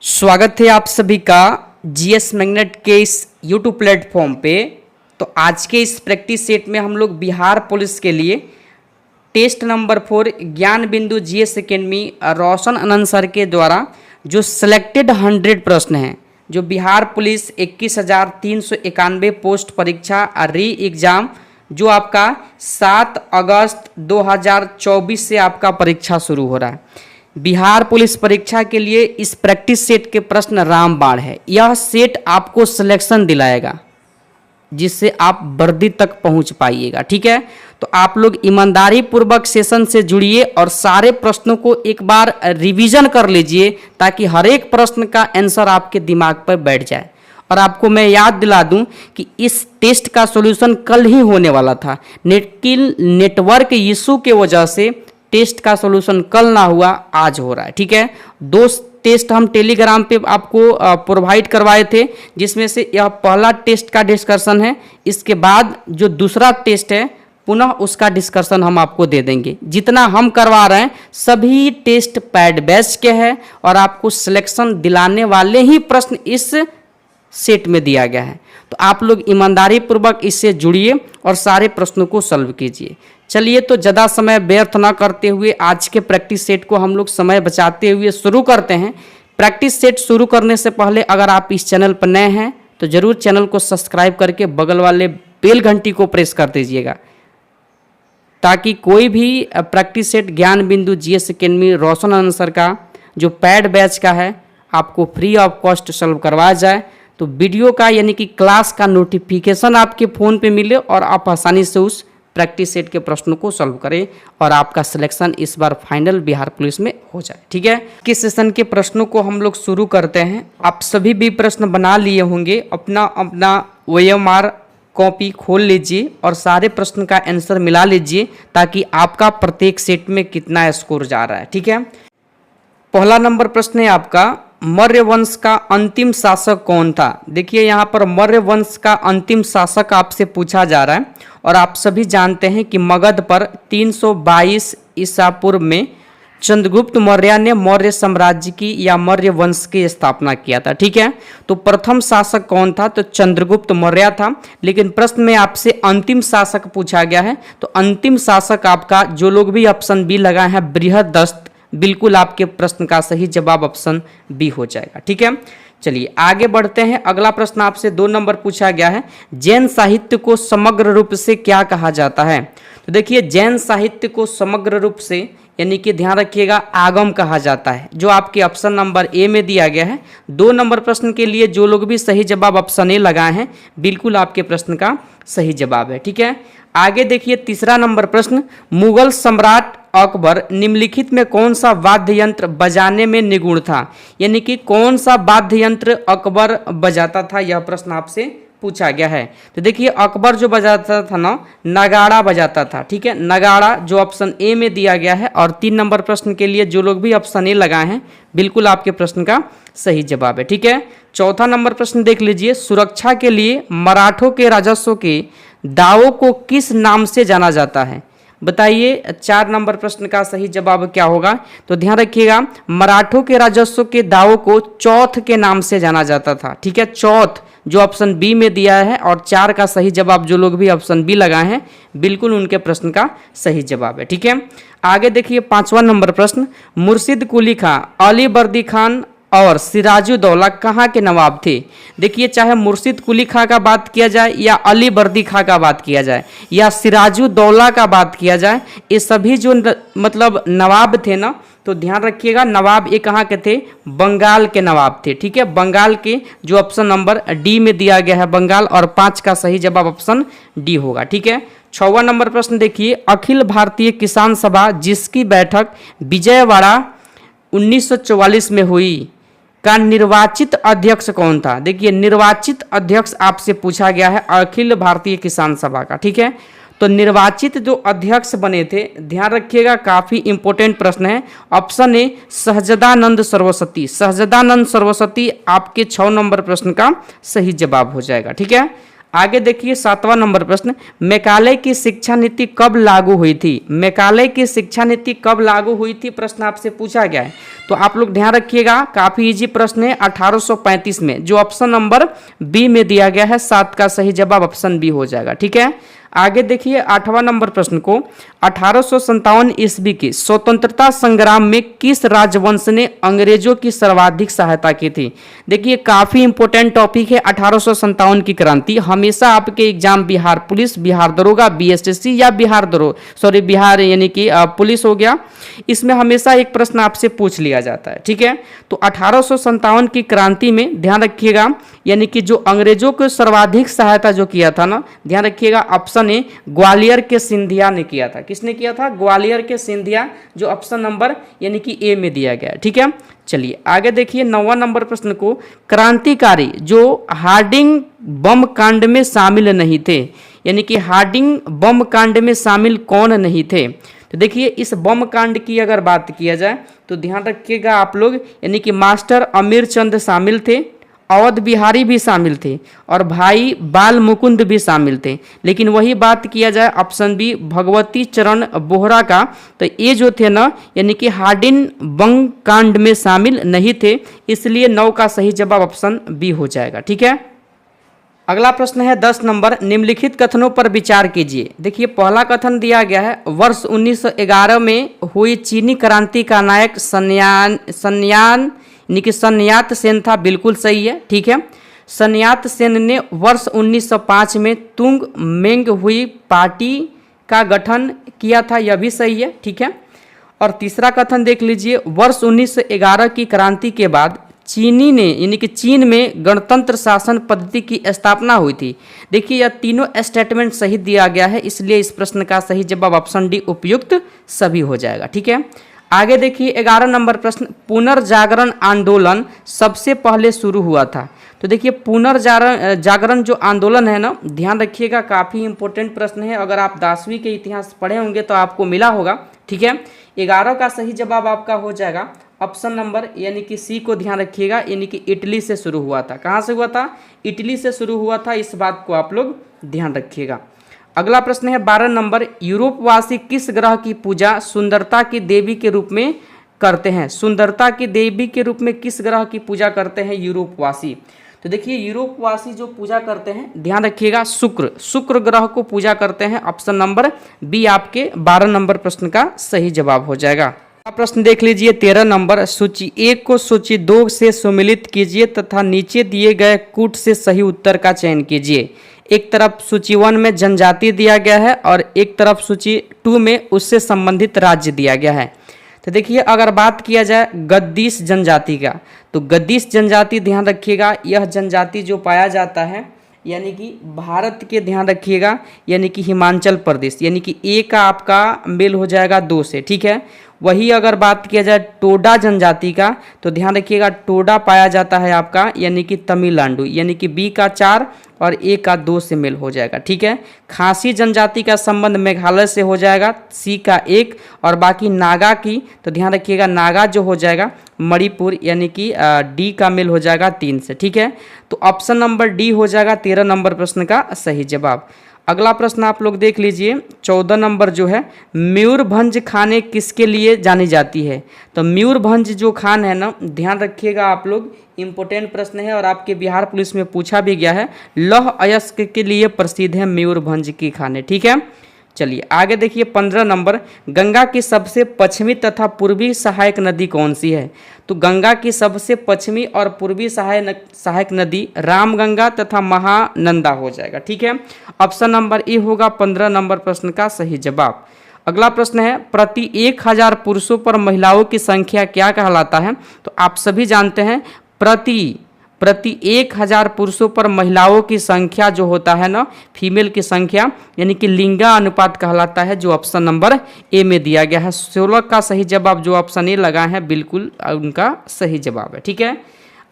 स्वागत है आप सभी का जीएस मैग्नेट के इस यूट्यूब प्लेटफॉर्म पे। तो आज के इस प्रैक्टिस सेट में हम लोग बिहार पुलिस के लिए टेस्ट नंबर 4 ज्ञान बिंदु जीएस एकेडमी रोशन आनंद सर के द्वारा जो सिलेक्टेड 100 प्रश्न हैं, जो बिहार पुलिस 21,391 पोस्ट परीक्षा री एग्ज़ाम जो आपका 7 अगस्त 2024 से आपका परीक्षा शुरू हो रहा है। बिहार पुलिस परीक्षा के लिए इस प्रैक्टिस सेट के प्रश्न रामबाण है। यह सेट आपको सिलेक्शन दिलाएगा जिससे आप वर्दी तक पहुंच पाइएगा। ठीक है, तो आप लोग ईमानदारी पूर्वक सेशन से जुड़िए और सारे प्रश्नों को एक बार रिवीजन कर लीजिए ताकि हर एक प्रश्न का आंसर आपके दिमाग पर बैठ जाए। और आपको मैं याद दिला दूं कि इस टेस्ट का सॉल्यूशन कल ही होने वाला था, लेकिन नेटवर्क इशू के वजह से टेस्ट का सॉल्यूशन कल ना हुआ, आज हो रहा है। ठीक है, 2 टेस्ट हम टेलीग्राम पे आपको प्रोवाइड करवाए थे, जिसमें से यह पहला टेस्ट का डिस्कशन है। इसके बाद जो दूसरा टेस्ट है पुनः उसका डिस्कशन हम आपको दे देंगे। जितना हम करवा रहे हैं सभी टेस्ट पैड बैच के हैं और आपको सिलेक्शन दिलाने वाले ही प्रश्न इस सेट में दिया गया है। तो आप लोग ईमानदारी पूर्वक इससे जुड़िए और सारे प्रश्नों को सॉल्व कीजिए। चलिए, तो ज़्यादा समय व्यर्थ न करते हुए आज के प्रैक्टिस सेट को हम लोग समय बचाते हुए शुरू करते हैं। प्रैक्टिस सेट शुरू करने से पहले अगर आप इस चैनल पर नए हैं तो ज़रूर चैनल को सब्सक्राइब करके बगल वाले बेल घंटी को प्रेस कर दीजिएगा ताकि कोई भी प्रैक्टिस सेट ज्ञान बिंदु जीएस एकेडमी रोशन आनंद सर का जो पैड बैच का है आपको फ्री ऑफ कॉस्ट सॉल्व करवाया जाए। तो वीडियो का यानी कि क्लास का नोटिफिकेशन आपके फ़ोन पे मिले और आप आसानी से उस प्रैक्टिस सेट के प्रश्नों को सॉल्व करें और आपका सिलेक्शन इस बार फाइनल बिहार पुलिस में हो जाए। ठीक है, किस सेशन के प्रश्नों को हम लोग शुरू करते हैं। आप सभी भी प्रश्न बना लिए होंगे, अपना अपना OMR कॉपी खोल लीजिए और सारे प्रश्न का आंसर मिला लीजिए ताकि आपका प्रत्येक सेट में कितना स्कोर जा रहा है। ठीक है, पहला नंबर प्रश्न है आपका, मौर्य वंश का अंतिम शासक कौन था। देखिए यहाँ पर मौर्य वंश का अंतिम शासक आपसे पूछा जा रहा है और आप सभी जानते हैं कि मगध पर 322 ईसा पूर्व में चंद्रगुप्त मौर्य ने मौर्य साम्राज्य की या मौर्य वंश की स्थापना किया था। ठीक है, तो प्रथम शासक कौन था, तो चंद्रगुप्त मौर्य था। लेकिन प्रश्न में आपसे अंतिम शासक पूछा गया है, तो अंतिम शासक आपका जो लोग भी ऑप्शन बी लगाए हैं बृहदस्त, बिल्कुल आपके प्रश्न का सही जवाब ऑप्शन बी हो जाएगा। ठीक है, चलिए आगे बढ़ते हैं। अगला प्रश्न आपसे 2 नंबर पूछा गया है, जैन साहित्य को समग्र रूप से क्या कहा जाता है। तो देखिए जैन साहित्य को समग्र रूप से यानी कि ध्यान रखिएगा आगम कहा जाता है, जो आपके ऑप्शन नंबर ए में दिया गया है। 2 नंबर प्रश्न के लिए जो लोग भी सही जवाब ऑप्शन ए लगाए हैं बिल्कुल आपके प्रश्न का सही जवाब है। ठीक है, आगे देखिए तीसरा नंबर प्रश्न, मुगल सम्राट अकबर निम्नलिखित में कौन सा वाद्य यंत्र बजाने में निपुण था, यानी कि कौन सा वाद्य यंत्र अकबर बजाता था, यह प्रश्न आपसे पूछा गया है। तो देखिए अकबर जो बजाता था ना, नगाड़ा बजाता था। ठीक है, नगाड़ा जो ऑप्शन ए में दिया गया है। और 3 नंबर प्रश्न के लिए जो लोग भी ऑप्शन ए लगाए हैं बिल्कुल आपके प्रश्न का सही जवाब है। ठीक है, चौथा नंबर प्रश्न देख लीजिए, सुरक्षा के लिए मराठों के राजस्व के दावों को किस नाम से जाना जाता है। बताइए 4 नंबर प्रश्न का सही जवाब क्या होगा। तो ध्यान रखिएगा मराठों के राजस्व के दावों को चौथ के नाम से जाना जाता था। ठीक है, चौथ जो ऑप्शन बी में दिया है और 4 का सही जवाब जो लोग भी ऑप्शन बी लगाए हैं बिल्कुल उनके प्रश्न का सही जवाब है। ठीक है, आगे देखिए 5वां नंबर प्रश्न, मुर्शिद कुली खां, अली बर्दी खान और सिराजुद्दौला कहाँ के नवाब थे। देखिए चाहे मुर्शिद कुली खां का बात किया जाए या अली बर्दी खां का बात किया जाए या सिराजुद्दौला का बात किया जाए, ये सभी जो मतलब नवाब थे ना, तो ध्यान रखिएगा नवाब ये कहाँ के थे, बंगाल के नवाब थे। ठीक है, बंगाल के जो ऑप्शन नंबर डी में दिया गया है बंगाल, और 5 का सही जवाब ऑप्शन डी होगा। ठीक है, 6वां नंबर प्रश्न देखिए, अखिल भारतीय किसान सभा जिसकी बैठक विजयवाड़ा 1944 में हुई का निर्वाचित अध्यक्ष कौन था। देखिए निर्वाचित अध्यक्ष आपसे पूछा गया है अखिल भारतीय किसान सभा का। ठीक है, तो निर्वाचित जो अध्यक्ष बने थे, ध्यान रखिएगा काफ़ी इंपॉर्टेंट प्रश्न है। ऑप्शन ए सहजानंद सरस्वती, सहजानंद सरस्वती आपके 6 नंबर प्रश्न का सही जवाब हो जाएगा। ठीक है, आगे देखिए 7वां नंबर प्रश्न, मेकाले की शिक्षा नीति कब लागू हुई थी? मेकाले की शिक्षा नीति कब लागू हुई थी, प्रश्न आपसे पूछा गया है। तो आप लोग ध्यान रखिएगा, काफी इजी प्रश्न है। 1835 में, जो ऑप्शन नंबर बी में दिया गया है, 7 का सही जवाब ऑप्शन बी हो जाएगा। ठीक है, आगे देखिए 8वां नंबर प्रश्न को, 1857 ईस्वी की स्वतंत्रता संग्राम में किस राजवंश ने अंग्रेजों की सर्वाधिक सहायता की थी? देखिए काफी इंपॉर्टेंट टॉपिक है 1857 की क्रांति। हमेशा आपके एग्जाम बिहार पुलिस, बिहार दरोगा, बीएसएससी या बिहार यानी कि पुलिस हो गया, इसमें हमेशा एक प्रश्न आपसे पूछ लिया जाता है। ठीक है, तो 1857 की क्रांति में ध्यान रखिएगा, यानी कि जो अंग्रेजों को सर्वाधिक सहायता जो किया था ना, ध्यान रखिएगा ऑप्शन ए ग्वालियर के सिंधिया ने किया था। किसने किया था? ग्वालियर के सिंधिया, जो ऑप्शन नंबर यानी कि ए में दिया गया है। ठीक है, चलिए आगे देखिए 9वां नंबर प्रश्न को, क्रांतिकारी जो हार्डिंग बम कांड में शामिल नहीं थे, यानी कि हार्डिंग बम कांड में शामिल कौन नहीं थे? तो देखिए इस बम कांड की अगर बात किया जाए तो ध्यान रखिएगा आप लोग, यानी कि मास्टर अमीर चंद शामिल थे, अवध बिहारी भी शामिल थे और भाई बाल मुकुंद भी शामिल थे। लेकिन वही बात किया जाए ऑप्शन बी भगवती चरण बोहरा का, तो ये जो थे ना, यानी कि हार्डिन बम कांड में शामिल नहीं थे, इसलिए 9 का सही जवाब ऑप्शन बी हो जाएगा। ठीक है, अगला प्रश्न है 10 नंबर, निम्नलिखित कथनों पर विचार कीजिए। देखिए पहला कथन दिया गया है, वर्ष 1911 में हुई चीनी क्रांति का नायक सन्यान यानी कि सन्यात सेन था। बिल्कुल सही है। ठीक है, सन्यात सेन ने वर्ष 1905 में तुंग मेंग हुई पार्टी का गठन किया था, यह भी सही है। ठीक है, और तीसरा कथन देख लीजिए, वर्ष 1911 की क्रांति के बाद चीनी ने यानी कि चीन में गणतंत्र शासन पद्धति की स्थापना हुई थी। देखिए यह तीनों स्टेटमेंट सही दिया गया है, इसलिए इस प्रश्न का सही जवाब ऑप्शन डी उपयुक्त सभी हो जाएगा। ठीक है, आगे देखिए 11 नंबर प्रश्न, पुनर्जागरण आंदोलन सबसे पहले शुरू हुआ था। तो देखिए पुनर्जागरण जो आंदोलन है ना, ध्यान रखिएगा काफ़ी इंपॉर्टेंट प्रश्न है। अगर आप 10वीं के इतिहास पढ़े होंगे तो आपको मिला होगा। ठीक है, 11 का सही जवाब आपका हो जाएगा ऑप्शन नंबर यानी कि सी को ध्यान रखिएगा, यानी कि इटली से शुरू हुआ था। कहाँ से हुआ था? इटली से शुरू हुआ था, इस बात को आप लोग ध्यान रखिएगा। अगला प्रश्न है 12 नंबर, यूरोपवासी किस ग्रह की पूजा सुंदरता की देवी के रूप में करते हैं? सुंदरता की देवी के रूप में किस ग्रह की पूजा करते हैं यूरोपवासी? तो देखिए यूरोपवासी जो पूजा करते हैं, ध्यान रखिएगा शुक्र ग्रह को पूजा करते हैं। ऑप्शन नंबर बी आपके 12 नंबर प्रश्न का सही जवाब हो जाएगा। प्रश्न देख लीजिए 13 नंबर, सूची 1 को सूची 2 से सम्मिलित कीजिए तथा नीचे दिए गए कूट से सही उत्तर का चयन कीजिए। एक तरफ सूची 1 में जनजाति दिया गया है और एक तरफ सूची 2 में उससे संबंधित राज्य दिया गया है। तो देखिए अगर बात किया जाए गद्दीस जनजाति का, तो गद्दीस जनजाति ध्यान रखिएगा, यह जनजाति जो पाया जाता है यानी कि भारत के, ध्यान रखिएगा, यानी कि हिमाचल प्रदेश, यानी कि ए का आपका मेल हो जाएगा 2 से। ठीक है, वही अगर बात किया जाए टोडा जनजाति का, तो ध्यान रखिएगा टोडा पाया जाता है आपका यानी कि तमिलनाडु, यानी कि बी का 4 और ए का 2 से मेल हो जाएगा। ठीक है, खासी जनजाति का संबंध मेघालय से हो जाएगा, सी का 1, और बाकी नागा की, तो ध्यान रखिएगा नागा जो हो जाएगा मणिपुर, यानी कि डी का मेल हो जाएगा 3 से। ठीक है, तो ऑप्शन नंबर डी हो जाएगा 13 नंबर प्रश्न का सही जवाब। अगला प्रश्न आप लोग देख लीजिए 14 नंबर जो है, मयूरभंज खाने किसके लिए जानी जाती है? तो मयूरभंज जो खान है ना, ध्यान रखिएगा आप लोग, इंपॉर्टेंट प्रश्न है और आपके बिहार पुलिस में पूछा भी गया है, लौह अयस्क के लिए प्रसिद्ध है मयूरभंज की खाने। ठीक है, चलिए आगे देखिए 15 नंबर, गंगा की सबसे पश्चिमी तथा पूर्वी सहायक नदी कौन सी है? तो गंगा की सबसे पश्चिमी और पूर्वी सहायक नदी रामगंगा तथा महानंदा हो जाएगा। ठीक है, ऑप्शन नंबर ए होगा 15 नंबर प्रश्न का सही जवाब। अगला प्रश्न है, प्रति 1000 पुरुषों पर महिलाओं की संख्या क्या कहलाता है? तो आप सभी जानते हैं प्रति 1000 पुरुषों पर महिलाओं की संख्या जो होता है ना, फीमेल की संख्या, यानी कि लिंगा अनुपात कहलाता है, जो ऑप्शन नंबर ए में दिया गया है। 16 का सही जवाब जो ऑप्शन ए लगा है बिल्कुल उनका सही जवाब है। ठीक है,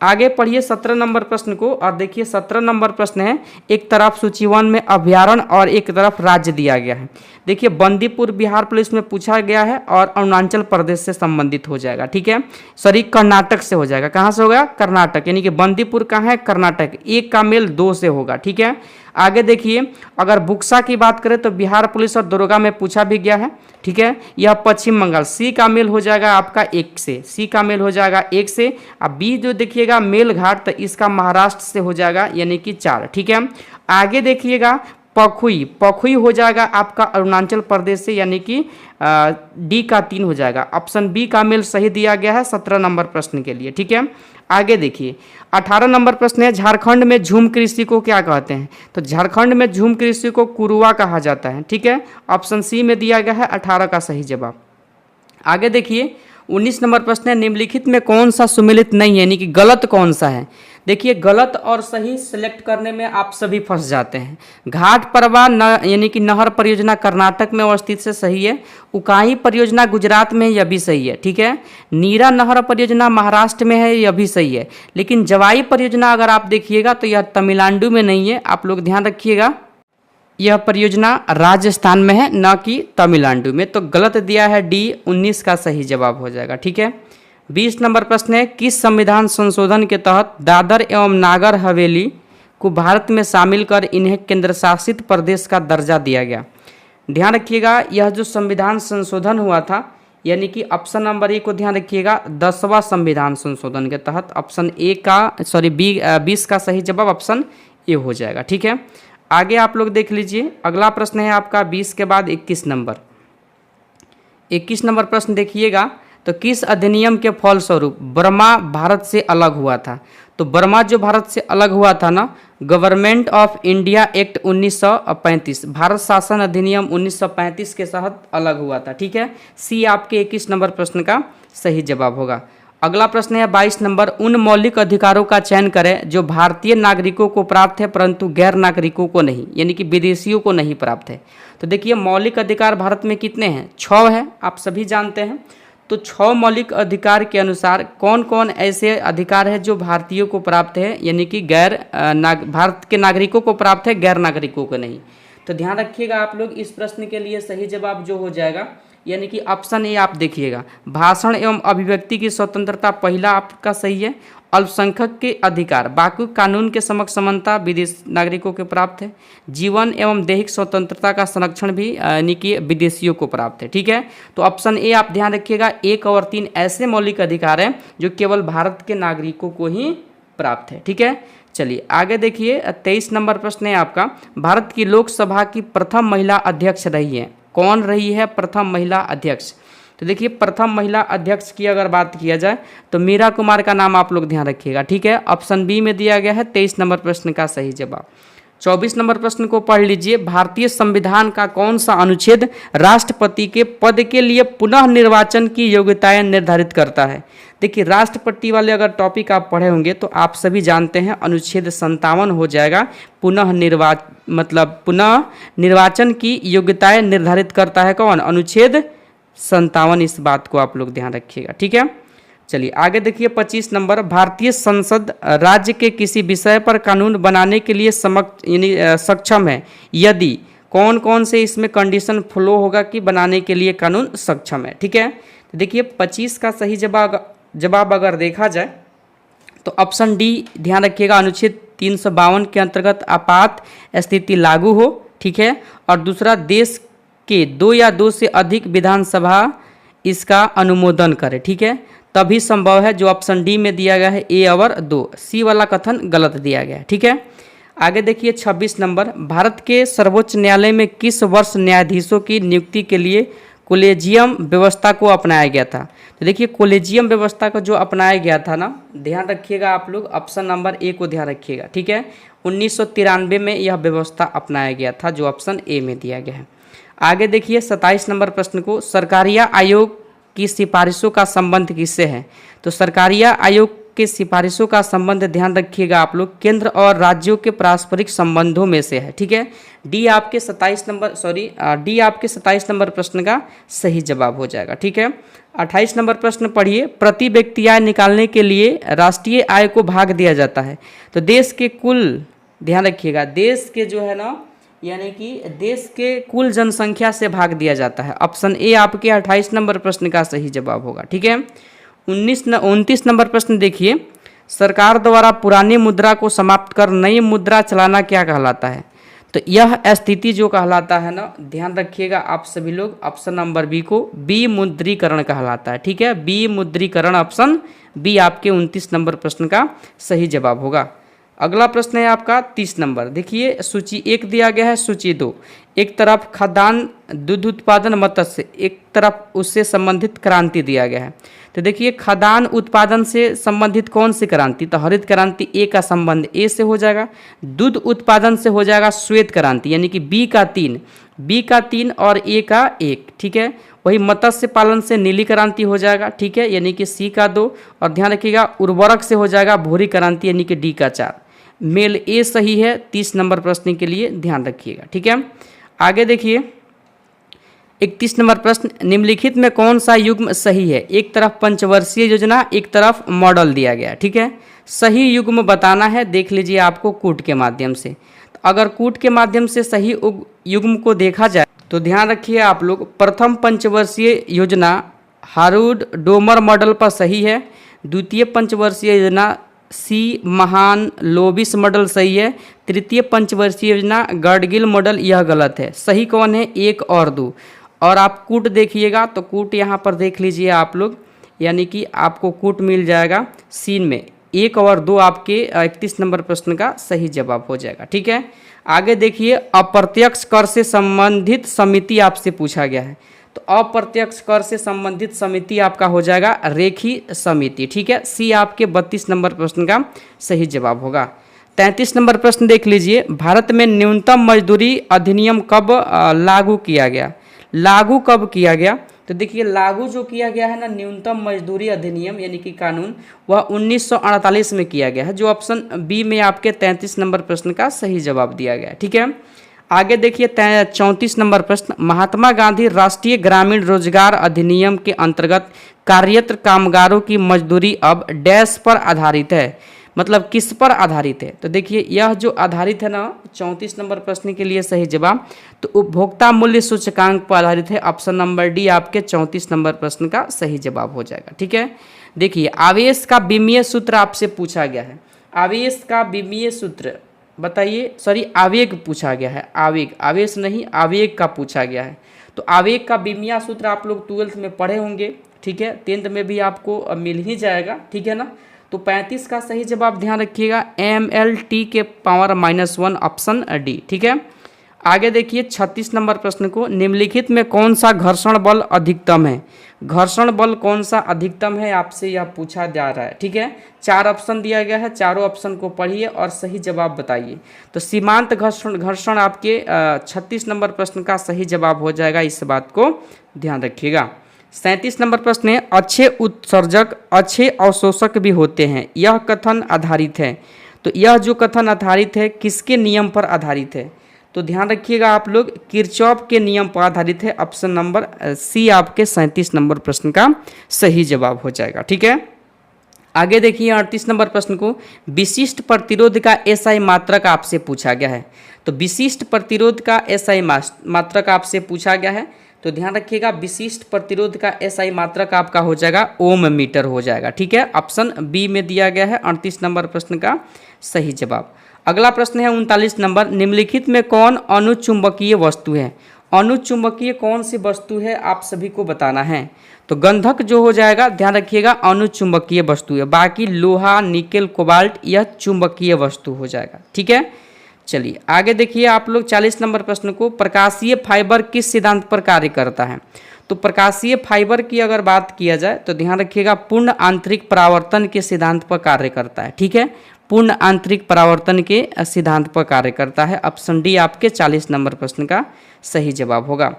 आगे पढ़िए 17 नंबर प्रश्न को, और देखिए 17 नंबर प्रश्न है, एक तरफ सूची 1 में अभ्यारण्य और एक तरफ राज्य दिया गया है। देखिए बंदीपुर बिहार पुलिस में पूछा गया है और अरुणाचल प्रदेश से संबंधित हो जाएगा। ठीक है, सॉरी कर्नाटक से हो जाएगा। कहाँ से होगा? कर्नाटक, यानी कि बंदीपुर कहाँ है? कर्नाटक, एक का मेल 2 से होगा। ठीक है, आगे देखिए, अगर बुक्सा की बात करें तो बिहार पुलिस और दरोगा में पूछा भी गया है, ठीक है। यह पश्चिम बंगाल, सी का मेल हो जाएगा आपका 1 से, सी का मेल हो जाएगा 1 से। अब बी जो देखिएगा मेलघाट, तो इसका महाराष्ट्र से हो जाएगा यानी कि 4, ठीक है। आगे देखिएगा पखुई, पखुई हो जाएगा आपका अरुणाचल प्रदेश से, यानी कि डी का 3 हो जाएगा। ऑप्शन बी का मेल सही दिया गया है 17 नंबर प्रश्न के लिए, ठीक है। आगे देखिए 18 नंबर प्रश्न है, झारखंड में झूम कृषि को क्या कहते हैं? तो झारखंड में झूम कृषि को कुरुआ कहा जाता है, ठीक है। ऑप्शन सी में दिया गया है 18 का सही जवाब। आगे देखिए 19 नंबर प्रश्न है, निम्नलिखित में कौन सा सुमेलित नहीं है, यानी कि गलत कौन सा है? देखिए गलत और सही सिलेक्ट करने में आप सभी फंस जाते हैं। घाट परवा यानी कि नहर परियोजना कर्नाटक में अवस्थित से सही है। उकाई परियोजना गुजरात में है, यह भी सही है, ठीक है। नीरा नहर परियोजना महाराष्ट्र में है, यह भी सही है। लेकिन जवाई परियोजना अगर आप देखिएगा तो यह तमिलनाडु में नहीं है, आप लोग ध्यान रखिएगा। यह परियोजना राजस्थान में है, न कि तमिलनाडु में। तो गलत दिया है डी, 19 का सही जवाब हो जाएगा, ठीक है। 20 नंबर प्रश्न है, किस संविधान संशोधन के तहत दादर एवं नागर हवेली को भारत में शामिल कर इन्हें केंद्र शासित प्रदेश का दर्जा दिया गया? ध्यान रखिएगा, यह जो संविधान संशोधन हुआ था, यानी कि ऑप्शन नंबर ए को ध्यान रखिएगा, 10वां संविधान संशोधन के तहत ऑप्शन ए का 20 का सही जवाब ऑप्शन ए हो जाएगा, ठीक है। आगे आप लोग देख लीजिए, अगला प्रश्न है आपका 20 के बाद 21 नंबर। 21 नंबर प्रश्न देखिएगा, तो किस अधिनियम के फलस्वरूप बर्मा भारत से अलग हुआ था? तो बर्मा जो भारत से अलग हुआ था ना, government of India act 1935, Bharat शासन अधिनियम 1935 के तहत अलग हुआ था, ठीक है। सी आपके 21 नंबर प्रश्न का सही जवाब होगा। अगला प्रश्न है 22 नंबर, उन मौलिक अधिकारों का चयन करें जो भारतीय नागरिकों को प्राप्त है परंतु गैर नागरिकों को नहीं, यानी कि विदेशियों को नहीं प्राप्त है। तो देखिए मौलिक अधिकार भारत में कितने हैं? 6 है, आप सभी जानते हैं। तो 6 मौलिक अधिकार के अनुसार कौन कौन ऐसे अधिकार है जो भारतीयों को प्राप्त है, यानी कि भारत के नागरिकों को प्राप्त है, गैर नागरिकों को नहीं? तो ध्यान रखिएगा आप लोग, इस प्रश्न के लिए सही जवाब जो हो जाएगा, यानी कि ऑप्शन ए आप देखिएगा, भाषण एवं अभिव्यक्ति की स्वतंत्रता पहला आपका सही है। अल्पसंख्यक के अधिकार, बाकी कानून के समक्ष समानता विदेश नागरिकों को प्राप्त है। जीवन एवं दैहिक स्वतंत्रता का संरक्षण भी यानी कि विदेशियों को प्राप्त है, ठीक है। तो ऑप्शन ए आप ध्यान रखिएगा, 1 और 3 ऐसे मौलिक अधिकार हैं जो केवल भारत के नागरिकों को ही प्राप्त है, ठीक है। चलिए आगे देखिए 23 नंबर प्रश्न है आपका, भारत की लोकसभा की प्रथम महिला अध्यक्ष रही है, कौन रही है प्रथम महिला अध्यक्ष? तो देखिए प्रथम महिला अध्यक्ष की अगर बात किया जाए तो मीरा कुमार का नाम आप लोग ध्यान रखिएगा, ठीक है। ऑप्शन बी में दिया गया है 23 नंबर प्रश्न का सही जवाब। 24 नंबर प्रश्न को पढ़ लीजिए, भारतीय संविधान का कौन सा अनुच्छेद राष्ट्रपति के पद के लिए पुनः निर्वाचन की योग्यताएं निर्धारित करता है? देखिए राष्ट्रपति वाले अगर टॉपिक आप पढ़े होंगे तो आप सभी जानते हैं अनुच्छेद 57 हो जाएगा, पुनः निर्वाचन की योग्यताएं निर्धारित करता है कौन? अनुच्छेद 57, इस बात को आप लोग ध्यान रखिएगा, ठीक है। चलिए आगे देखिए 25 नंबर, भारतीय संसद राज्य के किसी विषय पर कानून बनाने के लिए सक्षम है यदि कौन कौन से इसमें कंडीशन फ्लो होगा कि बनाने के लिए कानून सक्षम है, ठीक है। तो देखिए 25 का सही जवाब अगर देखा जाए तो ऑप्शन डी ध्यान रखिएगा, अनुच्छेद 352 के अंतर्गत आपात स्थिति लागू हो, ठीक है। और दूसरा, देश के 2 या 2 से अधिक विधानसभा इसका अनुमोदन करे, ठीक है, तभी संभव है, जो ऑप्शन डी में दिया गया है ए और 2। सी वाला कथन गलत दिया गया है, ठीक है। आगे देखिए 26 नंबर, भारत के सर्वोच्च न्यायालय में किस वर्ष न्यायाधीशों की नियुक्ति के लिए कोलेजियम व्यवस्था को अपनाया गया था? तो देखिए कोलेजियम व्यवस्था को जो अपनाया गया था ना, ध्यान रखिएगा आप लोग, ऑप्शन नंबर ए को ध्यान रखिएगा, ठीक है। 1993 में यह व्यवस्था अपनाया गया था, जो ऑप्शन ए में दिया गया है। आगे देखिए 27 नंबर प्रश्न को, सरकारिया आयोग की सिफारिशों का संबंध किससे है? तो सरकारिया आयोग के सिफारिशों का संबंध ध्यान रखिएगा आप लोग, केंद्र और राज्यों के पारस्परिक संबंधों में से है, ठीक है। डी आपके 27 नंबर प्रश्न का सही जवाब हो जाएगा, ठीक है। 28 नंबर प्रश्न पढ़िए, प्रति व्यक्ति आय निकालने के लिए राष्ट्रीय आय को भाग दिया जाता है, तो देश के कुल, ध्यान रखिएगा, देश के जो है ना, यानी कि देश के कुल जनसंख्या से भाग दिया जाता है। ऑप्शन ए आपके 28 नंबर प्रश्न का सही जवाब होगा, ठीक है। 29 नंबर प्रश्न देखिए, सरकार द्वारा पुरानी मुद्रा को समाप्त कर नई मुद्रा चलाना क्या कहलाता है? तो यह स्थिति जो कहलाता है ना, ध्यान रखिएगा आप सभी लोग, ऑप्शन नंबर बी को विमुद्रीकरण कहलाता है। ठीक है, विमुद्रीकरण, ऑप्शन बी आपके 29 नंबर प्रश्न का सही जवाब होगा। अगला प्रश्न है आपका 30 नंबर। देखिए सूची 1 दिया गया है, सूची 2, एक तरफ खाद्यान्न, दूध उत्पादन, मत्स्य, एक तरफ उससे संबंधित क्रांति दिया गया है। तो देखिए खाद्यान्न उत्पादन से संबंधित कौन सी क्रांति, तो हरित क्रांति ए का संबंध ए से हो जाएगा। दूध उत्पादन से हो जाएगा श्वेत क्रांति, यानी कि बी का 3 और ए का 1। ठीक है, वही मत्स्य पालन से नीली क्रांति हो जाएगा। ठीक है, यानी कि सी का 2, और ध्यान रखिएगा उर्वरक से हो जाएगा भूरी क्रांति, यानी कि डी का 4। मेल ए सही है 30 नंबर प्रश्न के लिए, ध्यान रखिएगा। ठीक है, आगे देखिए 31 नंबर प्रश्न, निम्नलिखित में कौन सा युग्म सही है। एक तरफ पंचवर्षीय योजना, एक तरफ मॉडल दिया गया। ठीक है, सही युग्म बताना है, देख लीजिए आपको कूट के माध्यम से। तो अगर कूट के माध्यम से सही युग्म को देखा जाए तो ध्यान रखिए आप लोग, प्रथम पंचवर्षीय योजना हारूड डोमर मॉडल पर सही है। द्वितीय पंचवर्षीय योजना सी महान लोबिस मॉडल सही है। तृतीय पंचवर्षीय योजना गर्डगिल मॉडल, यह गलत है। सही कौन है, 1 और 2। और आप कूट देखिएगा तो कूट यहाँ पर देख लीजिए आप लोग, यानी कि आपको कूट मिल जाएगा सीन में 1 और 2 आपके 31 नंबर प्रश्न का सही जवाब हो जाएगा। ठीक है, आगे देखिए अप्रत्यक्ष कर से संबंधित समिति आपसे पूछा गया है। तो अप्रत्यक्ष कर से संबंधित समिति आपका हो जाएगा रेखी समिति। ठीक है, सी आपके 32 नंबर प्रश्न का सही जवाब होगा। 33 नंबर प्रश्न देख लीजिए, भारत में न्यूनतम मजदूरी अधिनियम कब लागू किया गया। लागू कब किया गया, तो देखिए लागू जो किया गया है ना न्यूनतम मजदूरी अधिनियम यानी कि कानून, वह 1948 में किया गया है, जो ऑप्शन बी में आपके 33 नंबर प्रश्न का सही जवाब दिया गया है। ठीक है, आगे देखिए 34 नंबर प्रश्न, महात्मा गांधी राष्ट्रीय ग्रामीण रोजगार अधिनियम के अंतर्गत कार्यरत कामगारों की मजदूरी अब डैश पर आधारित है, मतलब किस पर आधारित है। तो देखिए यह जो आधारित है ना 34 नंबर प्रश्न के लिए सही जवाब तो उपभोक्ता मूल्य सूचकांक पर आधारित है। ऑप्शन नंबर डी आपके 34 नंबर प्रश्न का सही जवाब हो जाएगा। ठीक है, देखिए आवेश का विमीय सूत्र आपसे पूछा गया है। आवेश का विमीय सूत्र बताइए, सॉरी आवेग पूछा गया है, आवेग, आवेश नहीं आवेग का पूछा गया है। तो आवेग का विमीय सूत्र आप लोग 12th में पढ़े होंगे। ठीक है, 10th में भी आपको मिल ही जाएगा। ठीक है ना, तो 35 का सही जवाब ध्यान रखिएगा mlt के पावर -1 ऑप्शन डी। ठीक है, आगे देखिए 36 नंबर प्रश्न को, निम्नलिखित में कौन सा घर्षण बल अधिकतम है। घर्षण बल कौन सा अधिकतम है आपसे यह पूछा जा रहा है। ठीक है, 4 ऑप्शन दिया गया है, चारों ऑप्शन को पढ़िए और सही जवाब बताइए। तो सीमांत घर्षण आपके 36 नंबर प्रश्न का सही जवाब हो जाएगा, इस बात को ध्यान रखिएगा। 37 नंबर प्रश्न है, अच्छे उत्सर्जक अच्छे अवशोषक भी होते हैं, यह कथन आधारित है। तो यह जो कथन आधारित है किसके नियम पर आधारित है, तो ध्यान रखिएगा आप लोग किरचॉफ के नियम पर आधारित है। ऑप्शन नंबर सी आपके 37 नंबर प्रश्न का सही जवाब हो जाएगा। ठीक है, आगे देखिए 38 नंबर प्रश्न को, विशिष्ट प्रतिरोध का एसआई मात्रक आपसे पूछा गया है। तो विशिष्ट प्रतिरोध का एसआई मात्रक आपसे पूछा गया है। तो ध्यान रखिएगा विशिष्ट प्रतिरोध का एसआई मात्रक आपका हो जाएगा ओम मीटर हो जाएगा। ठीक है, ऑप्शन बी में दिया गया है 38 नंबर प्रश्न का सही जवाब। अगला प्रश्न है 39 नंबर, निम्नलिखित में कौन अनुचुंबकीय वस्तु है। अनुचुंबकीय कौन सी वस्तु है आप सभी को बताना है। तो गंधक जो हो जाएगा, ध्यान रखिएगा अनुचुंबकीय वस्तु है, बाकी लोहा निकेल कोबाल्ट यह चुंबकीय वस्तु हो जाएगा। ठीक है, चलिए आगे देखिए आप लोग 40 नंबर प्रश्न को, प्रकाशीय फाइबर किस सिद्धांत पर कार्य करता है। तो प्रकाशीय फाइबर की अगर बात किया जाए तो ध्यान रखिएगा पूर्ण आंतरिक परावर्तन के सिद्धांत पर कार्य करता है। ठीक है, पूर्ण आंतरिक परावर्तन के सिद्धांत पर कार्य करता है। ऑप्शन डी आपके 40 नंबर प्रश्न का सही जवाब होगा।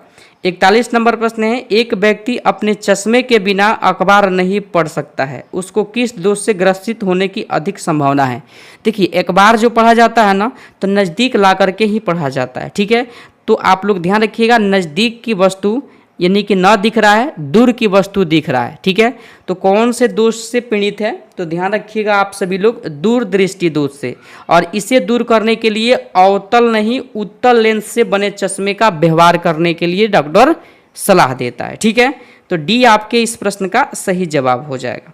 41 नंबर प्रश्न है, एक व्यक्ति अपने चश्मे के बिना अखबार नहीं पढ़ सकता है, उसको किस दोष से ग्रसित होने की अधिक संभावना है। देखिए अखबार जो पढ़ा जाता है ना तो नज़दीक ला करके ही पढ़ा जाता है। ठीक है, तो आप लोग ध्यान रखिएगा नज़दीक की वस्तु यानी कि न दिख रहा है, दूर की वस्तु दिख रहा है। ठीक है, तो कौन से दोष से पीड़ित है, तो ध्यान रखिएगा आप सभी लोग दूर दृष्टि दोष से। और इसे दूर करने के लिए अवतल नहीं उत्तल लेंस से बने चश्मे का व्यवहार करने के लिए डॉक्टर सलाह देता है। ठीक है, तो डी आपके इस प्रश्न का सही जवाब हो जाएगा।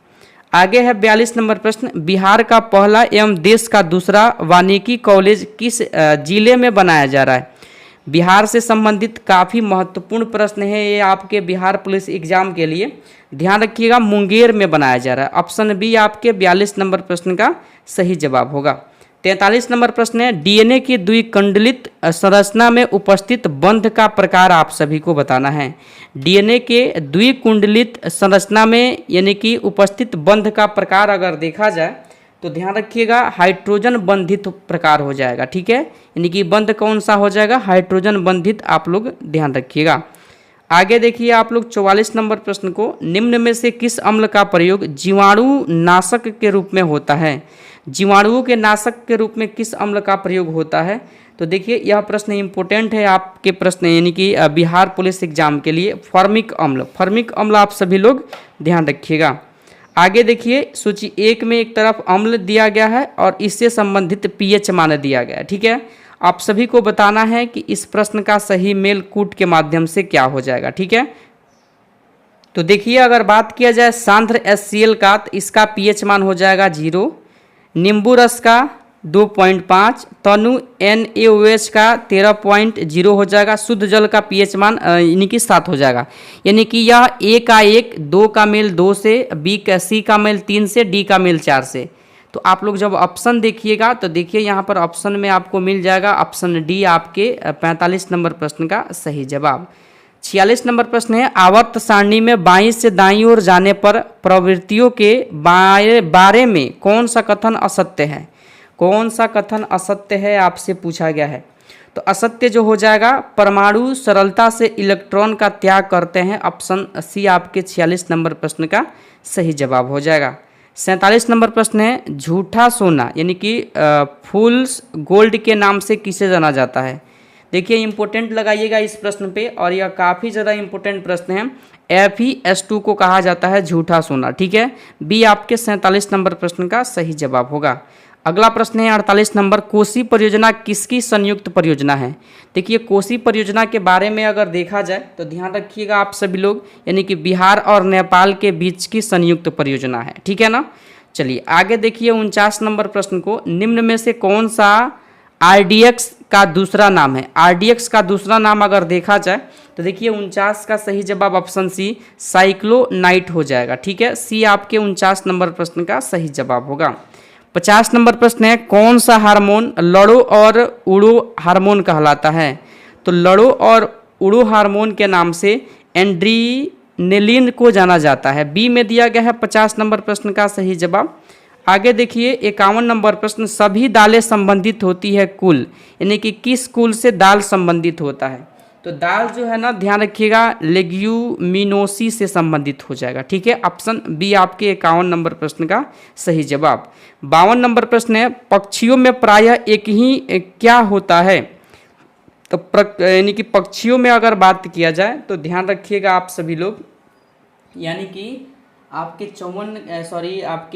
आगे है 42 नंबर प्रश्न, बिहार का पहला एवं देश का दूसरा वानिकी कॉलेज किस जिले में बनाया जा रहा है। बिहार से संबंधित काफ़ी महत्वपूर्ण प्रश्न है ये आपके बिहार पुलिस एग्जाम के लिए, ध्यान रखिएगा। मुंगेर में बनाया जा रहा है। ऑप्शन बी आपके 42 नंबर प्रश्न का सही जवाब होगा। 43 नंबर प्रश्न है, डीएनए की द्विकुंडलित संरचना में उपस्थित बंध का प्रकार आप सभी को बताना है। डीएनए के द्विकुंडलित संरचना में यानी कि उपस्थित बंध का प्रकार अगर देखा जाए तो ध्यान रखिएगा हाइड्रोजन बंधित प्रकार हो जाएगा, ठीक है। यानी कि बंध कौन सा हो जाएगा, हाइड्रोजन बंधित, आप लोग ध्यान रखिएगा। आगे देखिए आप लोग 44 नंबर प्रश्न को, निम्न में से किस अम्ल का प्रयोग जीवाणु नाशक के रूप में होता है। जीवाणुओं के नाशक के रूप में किस अम्ल का प्रयोग होता है। तो देखिए यह प्रश्न इंपॉर्टेंट है आपके प्रश्न यानी कि बिहार पुलिस एग्जाम के लिए। फॉर्मिक अम्ल, फॉर्मिक अम्ल आप सभी लोग ध्यान रखिएगा। आगे देखिए सूची 1 में एक तरफ अम्ल दिया गया है और इससे संबंधित पीएच मान दिया गया है, ठीक है। आप सभी को बताना है कि इस प्रश्न का सही मेल कूट के माध्यम से क्या हो जाएगा, ठीक है। तो देखिए अगर बात किया जाए सांद्र HCl का तो इसका पीएच मान हो जाएगा 0, नींबू रस का 2.5, तनु NaOH का 13.0 हो जाएगा। शुद्ध जल का पीएच मान यानी कि 7 हो जाएगा। यानी कि यह A का 1, 2 का मेल 2 से, C का मेल 3 से, D का मेल 4 से। तो आप लोग जब ऑप्शन देखिएगा तो देखिए यहाँ पर ऑप्शन में आपको मिल जाएगा ऑप्शन डी आपके 45 नंबर प्रश्न का सही जवाब। 46 नंबर प्रश्न है, आवर्त सारणी में बाईं से दाईं ओर जाने पर प्रवृत्तियों के बारे में कौन सा कथन असत्य है। कौन सा कथन असत्य है आपसे पूछा गया है। तो असत्य जो हो जाएगा, परमाणु सरलता से इलेक्ट्रॉन का त्याग करते हैं। ऑप्शन सी आपके 46 नंबर प्रश्न का सही जवाब हो जाएगा। 47 नंबर प्रश्न है, झूठा सोना यानी कि फूल्स गोल्ड के नाम से किसे जाना जाता है। देखिए इंपॉर्टेंट लगाइएगा इस प्रश्न पे, और यह काफ़ी ज़्यादा इंपॉर्टेंट प्रश्न है। Fe2 को कहा जाता है झूठा सोना, ठीक है। बी आपके 47 नंबर प्रश्न का सही जवाब होगा। अगला प्रश्न है 48 नंबर, कोसी परियोजना किसकी संयुक्त परियोजना है। देखिए कोसी परियोजना के बारे में अगर देखा जाए तो ध्यान रखिएगा आप सभी लोग, यानी कि बिहार और नेपाल के बीच की संयुक्त परियोजना है, ठीक है ना। चलिए आगे देखिए 49 नंबर प्रश्न को, निम्न में से कौन सा RDX का दूसरा नाम है। RDX का दूसरा नाम अगर देखा जाए तो देखिए 49 का सही जवाब ऑप्शन सी साइक्लोनाइट हो जाएगा, ठीक है। सी आपके 49 नंबर प्रश्न का सही जवाब होगा। 50 नंबर प्रश्न है, कौन सा हार्मोन लड़ो और उड़ो हार्मोन कहलाता है। तो लड़ो और उड़ो हार्मोन के नाम से एंड्रीनेलिन को जाना जाता है। बी में दिया गया है 50 नंबर प्रश्न का सही जवाब। आगे देखिए 51 नंबर प्रश्न, सभी दालें संबंधित होती है कुल, यानी कि किस कुल से दाल संबंधित होता है। तो दाल जो है ना ध्यान रखिएगा लेग्यूमिनोसी से संबंधित हो जाएगा, ठीक है। ऑप्शन बी आपके 51 नंबर प्रश्न का सही जवाब। 52 नंबर प्रश्न है, पक्षियों में प्रायः एक ही क्या होता है। तो यानी कि पक्षियों में अगर बात किया जाए तो ध्यान रखिएगा आप सभी लोग, यानी कि आपके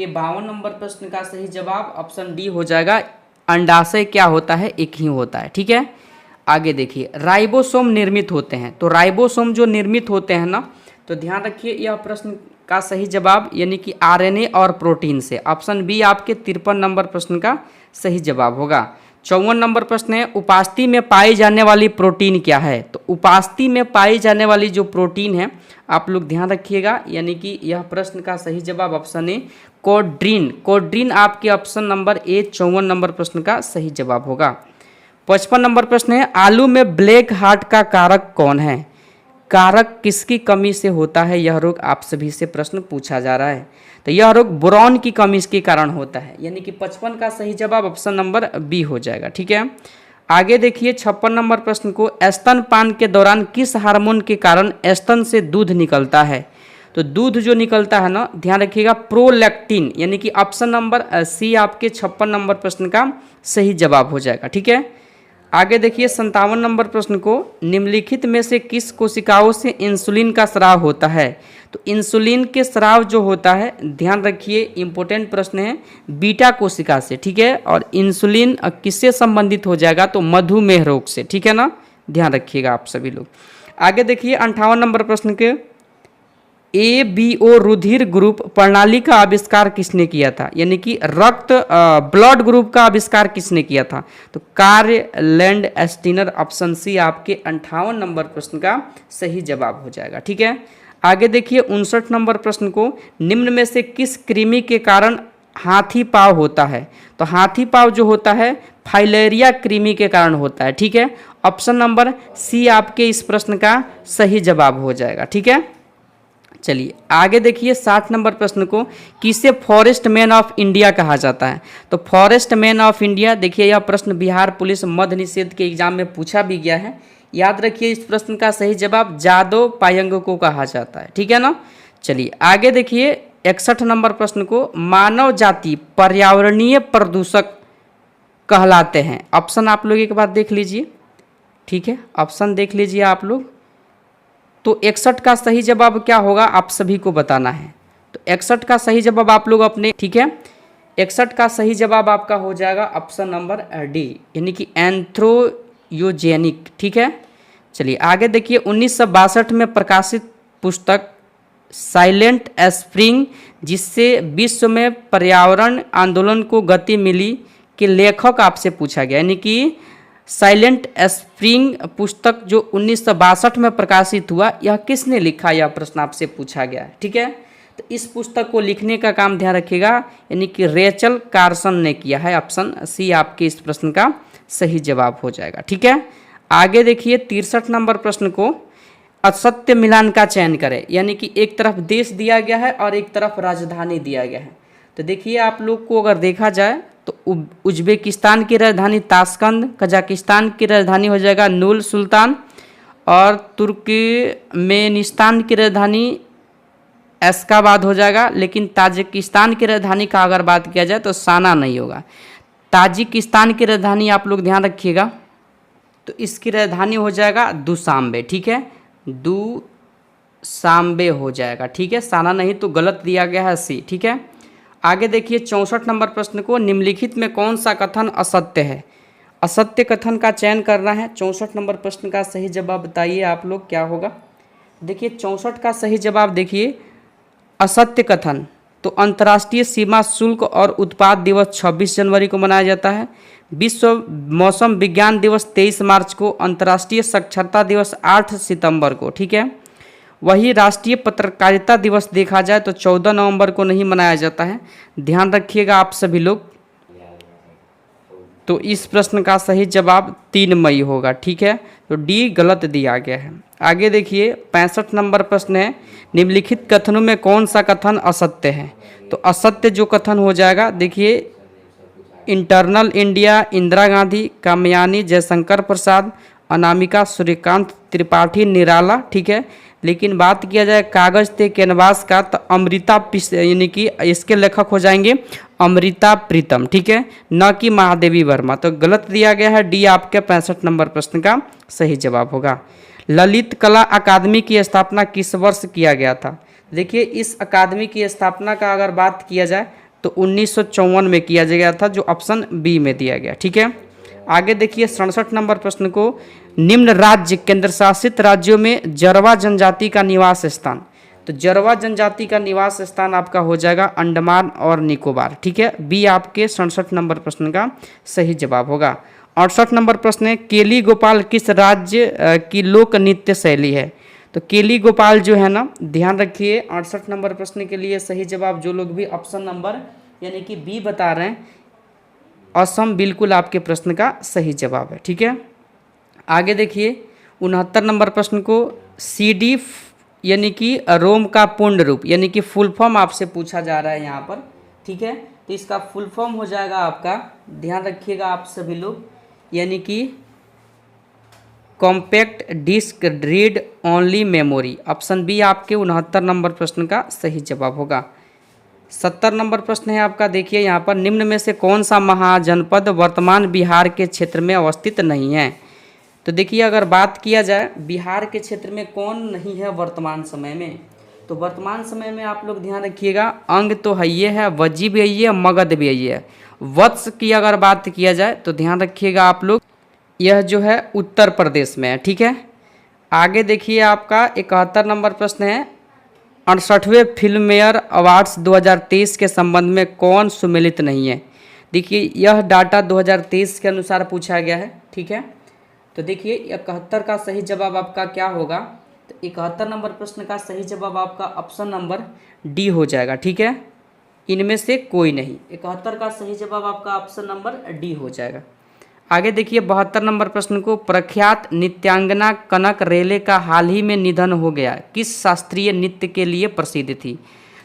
52 नंबर प्रश्न का सही जवाब ऑप्शन डी हो जाएगा। अंडाशय क्या होता है, एक ही होता है, ठीक है। आगे देखिए राइबोसोम निर्मित होते हैं। तो राइबोसोम जो निर्मित होते हैं ना, तो ध्यान रखिए यह प्रश्न का सही जवाब यानी कि RNA और प्रोटीन से। ऑप्शन बी आपके 53 नंबर प्रश्न का सही जवाब होगा। 54 नंबर प्रश्न है, उपास्थि में पाई जाने वाली प्रोटीन क्या है। तो उपास्थि में पाई जाने वाली जो प्रोटीन है आप लोग ध्यान रखिएगा, यानी कि यह प्रश्न का सही जवाब ऑप्शन ए कोड्रीन। कोड्रीन आपके ऑप्शन नंबर ए 54 नंबर प्रश्न का सही जवाब होगा। 55 नंबर प्रश्न है, आलू में ब्लैक हार्ट का कारक कौन है। कारक किसकी कमी से होता है यह रोग, आप सभी से प्रश्न पूछा जा रहा है। तो यह रोग बोरॉन की कमी के कारण होता है, यानी कि 55 का सही जवाब ऑप्शन नंबर बी हो जाएगा, ठीक है। आगे देखिए 56 नंबर प्रश्न को, स्तनपान के दौरान किस हार्मोन के कारण स्तन से दूध निकलता है। तो दूध जो निकलता है ना ध्यान रखिएगा प्रोलैक्टिन, यानी कि ऑप्शन नंबर सी आपके 56 नंबर प्रश्न का सही जवाब हो जाएगा, ठीक है। आगे देखिए 57 नंबर प्रश्न को, निम्नलिखित में से किस कोशिकाओं से इंसुलिन का स्राव होता है। तो इंसुलिन के स्राव जो होता है ध्यान रखिए इंपॉर्टेंट प्रश्न है, बीटा कोशिका से, ठीक है। और इंसुलिन किससे संबंधित हो जाएगा, तो मधुमेह रोग से, ठीक है ना, ध्यान रखिएगा आप सभी लोग। आगे देखिए 58 नंबर प्रश्न के, ABO रुधिर ग्रुप प्रणाली का आविष्कार किसने किया था, यानी कि रक्त ब्लड ग्रुप का आविष्कार किसने किया था? तो कार्य लैंड एस्टीनर, ऑप्शन सी आपके 58 नंबर प्रश्न का सही जवाब हो जाएगा। ठीक है, आगे देखिए 59 नंबर प्रश्न को, निम्न में से किस कृमि के कारण हाथी पाँव होता है? तो हाथी पाँव जो होता है फाइलेरिया कृमि के कारण होता है। ठीक है, ऑप्शन नंबर सी आपके इस प्रश्न का सही जवाब हो जाएगा। ठीक है, चलिए आगे देखिए 60 नंबर प्रश्न को, किसे फॉरेस्ट मैन ऑफ इंडिया कहा जाता है? तो फॉरेस्ट मैन ऑफ इंडिया, देखिए यह प्रश्न बिहार पुलिस मद्य निषेध के एग्जाम में पूछा भी गया है। याद रखिए इस प्रश्न का सही जवाब जादव पायंग को कहा जाता है। ठीक है ना, चलिए आगे देखिए 61 नंबर प्रश्न को, मानव जाति पर्यावरणीय प्रदूषक कहलाते हैं? ऑप्शन आप लोग एक बार देख लीजिए। ठीक है, ऑप्शन देख लीजिए आप लोग। तो 61 का सही जवाब क्या होगा आप सभी को बताना है। तो 61 का सही जवाब आप लोग अपने, ठीक है, 61 का सही जवाब आपका हो जाएगा ऑप्शन नंबर डी, यानी कि एंथ्रोयोजेनिक। ठीक है, चलिए आगे देखिए 1962 में प्रकाशित पुस्तक साइलेंट स्प्रिंग, जिससे विश्व में पर्यावरण आंदोलन को गति मिली, के लेखक आपसे पूछा गया, यानी कि साइलेंट स्प्रिंग पुस्तक जो 1962 में प्रकाशित हुआ, यह किसने लिखा, यह प्रश्न आपसे पूछा गया है। ठीक है, तो इस पुस्तक को लिखने का काम ध्यान रखिएगा, यानी कि रेचल कार्सन ने किया है। ऑप्शन सी आपके इस प्रश्न का सही जवाब हो जाएगा। ठीक है, आगे देखिए 63 नंबर प्रश्न को, असत्य मिलान का चयन करें, यानी कि एक तरफ देश दिया गया है और एक तरफ राजधानी दिया गया है। तो देखिए आप लोग को अगर देखा जाए तो उज्बेकिस्तान की राजधानी ताशकंद, कजाकिस्तान की राजधानी हो जाएगा नूर सुल्तान, और तुर्कमेनिस्तान की राजधानी एशकाबाद हो जाएगा। लेकिन ताजिकिस्तान की राजधानी का अगर बात किया जाए तो साना नहीं होगा। ताजिकिस्तान की राजधानी आप लोग ध्यान रखिएगा, तो इसकी राजधानी हो जाएगा दुशांबे। ठीक है, दुशांबे हो जाएगा। ठीक है, साना नहीं तो गलत दिया गया है सी। ठीक है, आगे देखिए 64 नंबर प्रश्न को, निम्नलिखित में कौन सा कथन असत्य है? असत्य कथन का चयन करना है। 64 नंबर प्रश्न का सही जवाब बताइए आप लोग क्या होगा। देखिए 64 का सही जवाब देखिए, असत्य कथन, तो अंतर्राष्ट्रीय सीमा शुल्क और उत्पाद दिवस 26 जनवरी को मनाया जाता है। विश्व मौसम विज्ञान दिवस 23 मार्च को, अंतर्राष्ट्रीय साक्षरता दिवस 8 सितंबर को। ठीक है, वही राष्ट्रीय पत्रकारिता दिवस देखा जाए तो 14 नवंबर को नहीं मनाया जाता है, ध्यान रखिएगा आप सभी लोग। तो इस प्रश्न का सही जवाब 3 मई होगा। ठीक है, तो डी गलत दिया गया है। आगे देखिए 65 नंबर प्रश्न है, निम्नलिखित कथनों में कौन सा कथन असत्य है? तो असत्य जो कथन हो जाएगा, देखिए इंटरनल इंडिया, इंदिरा गांधी, कामयानी, जयशंकर प्रसाद, अनामिका, सूर्यकांत त्रिपाठी, निराला। ठीक है, लेकिन बात किया जाए कागज ते कैनवास का, तो अमृता, यानी कि इसके लेखक हो जाएंगे अमृता प्रीतम। ठीक है, न कि महादेवी वर्मा। तो गलत दिया गया है, डी आपके 65 नंबर प्रश्न का सही जवाब होगा। ललित कला अकादमी की स्थापना किस वर्ष किया गया था? देखिए इस अकादमी की स्थापना का अगर बात किया जाए तो 1954 में किया गया था, जो ऑप्शन बी में दिया गया। ठीक है, आगे देखिए 67 नंबर प्रश्न को, निम्न राज्य केंद्र शासित राज्यों में जरवा जनजाति का निवास स्थान। तो जरवा जनजाति का निवास स्थान आपका हो जाएगा अंडमान और निकोबार। ठीक है, बी आपके 67 नंबर प्रश्न का सही जवाब होगा। 68 नंबर प्रश्न है, केली गोपाल किस राज्य की लोक नृत्य शैली है? तो केली गोपाल जो है ना, ध्यान रखिए 68 नंबर प्रश्न के लिए सही जवाब जो लोग भी ऑप्शन नंबर यानी कि बी बता रहे हैं, असम बिल्कुल आपके प्रश्न का सही जवाब है। ठीक है, आगे देखिए 69 नंबर प्रश्न को, CD यानी कि रोम का पूर्ण रूप, यानी कि फुल फॉर्म आपसे पूछा जा रहा है यहाँ पर। ठीक है, तो इसका फुल फॉर्म हो जाएगा आपका, ध्यान रखिएगा आप सभी लोग, यानी कि compact disc read only memory. Option B आपके 69 नंबर प्रश्न का सही जवाब होगा। 70 नंबर प्रश्न है आपका, देखिए यहाँ पर, निम्न में से कौन सा महाजनपद वर्तमान बिहार के क्षेत्र में अवस्थित नहीं है? तो देखिए अगर बात किया जाए बिहार के क्षेत्र में कौन नहीं है वर्तमान समय में, तो वर्तमान समय में आप लोग ध्यान रखिएगा, अंग तो है ये है, वजी भी है, मगध भी है। वत्स की अगर बात किया जाए तो ध्यान रखिएगा आप लोग, यह जो है उत्तर प्रदेश में है। ठीक है, आगे देखिए आपका 71 नंबर प्रश्न है, 68वें फिल्मफेयर अवार्ड्स 2023 के संबंध में कौन सुमेलित नहीं है? देखिए यह डाटा 2023 के अनुसार पूछा गया है, ठीक है। तो देखिए 71 का सही जवाब आपका क्या होगा? तो 71 नंबर प्रश्न का सही जवाब आपका ऑप्शन नंबर डी हो जाएगा, ठीक है। इनमें से कोई नहीं, 71 का सही जवाब आपका ऑप्शन नंबर डी हो जाएगा। आगे देखिए 72 नंबर प्रश्न को, प्रख्यात नृत्यांगना कनक रेले का हाल ही में निधन हो गया, किस शास्त्रीय नृत्य के लिए प्रसिद्ध थी?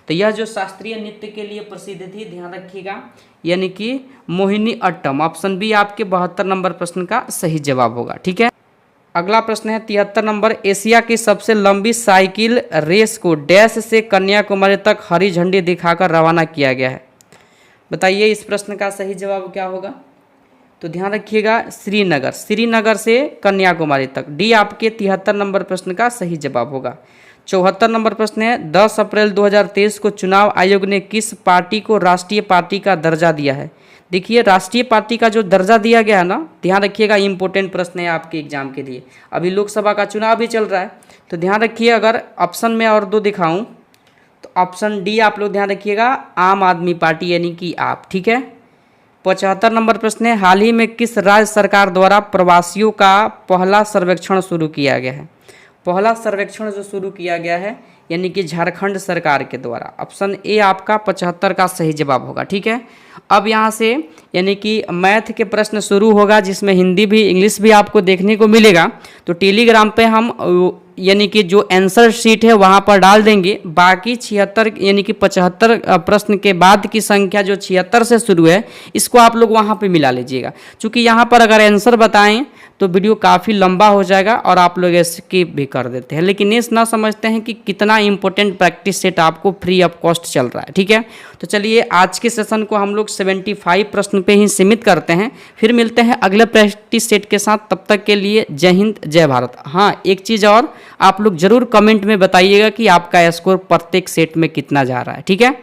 तो यह जो शास्त्रीय नृत्य के लिए प्रसिद्ध थी, ध्यान रखिएगा, यानी कि मोहिनी अट्टम। ऑप्शन बी आपके 72 नंबर प्रश्न का सही जवाब होगा, ठीक है। अगला प्रश्न है 73 नंबर, एशिया की सबसे लंबी साइकिल रेस को डैश से कन्याकुमारी तक हरी झंडी दिखाकर रवाना किया गया है। बताइए इस प्रश्न का सही जवाब क्या होगा? तो ध्यान रखिएगा, श्रीनगर से कन्याकुमारी तक। डी आपके 73 नंबर प्रश्न का सही जवाब होगा। 74 नंबर प्रश्न है, 10 अप्रैल 2023 को चुनाव आयोग ने किस पार्टी को राष्ट्रीय पार्टी का दर्जा दिया है? देखिए राष्ट्रीय पार्टी का जो दर्जा दिया गया है ना, ध्यान रखिएगा, इंपॉर्टेंट प्रश्न है आपके एग्जाम के लिए। अभी लोकसभा का चुनाव भी चल रहा है, तो ध्यान रखिए, अगर ऑप्शन में और दो दिखाऊं तो ऑप्शन डी आप लोग ध्यान रखिएगा, आम आदमी पार्टी यानी कि आप, ठीक है। 75 नंबर प्रश्न है, हाल ही में किस राज्य सरकार द्वारा प्रवासियों का पहला सर्वेक्षण शुरू किया गया है? पहला सर्वेक्षण जो शुरू किया गया है यानी कि झारखंड सरकार के द्वारा। ऑप्शन ए आपका 75 का सही जवाब होगा, ठीक है। अब यहाँ से यानी कि मैथ के प्रश्न शुरू होगा, जिसमें हिंदी भी इंग्लिश भी आपको देखने को मिलेगा। तो टेलीग्राम पे हम यानी कि जो आंसर शीट है वहाँ पर डाल देंगे। बाकी 76 यानी कि 75 प्रश्न के बाद की संख्या जो 76 से शुरू है, इसको आप लोग वहाँ पे मिला लीजिएगा, क्योंकि यहाँ पर अगर आंसर बताएं तो वीडियो काफ़ी लंबा हो जाएगा और आप लोग स्किप भी कर देते हैं। लेकिन ये ना समझते हैं कि कितना इंपॉर्टेंट प्रैक्टिस सेट आपको फ्री ऑफ कॉस्ट चल रहा है, ठीक है। तो चलिए आज के सेशन को हम लोग 75 प्रश्न पे ही सीमित करते हैं, फिर मिलते हैं अगले प्रैक्टिस सेट के साथ। तब तक के लिए जय हिंद जय भारत। हाँ, एक चीज़ और, आप लोग जरूर कमेंट में बताइएगा कि आपका स्कोर प्रत्येक सेट में कितना जा रहा है, ठीक है।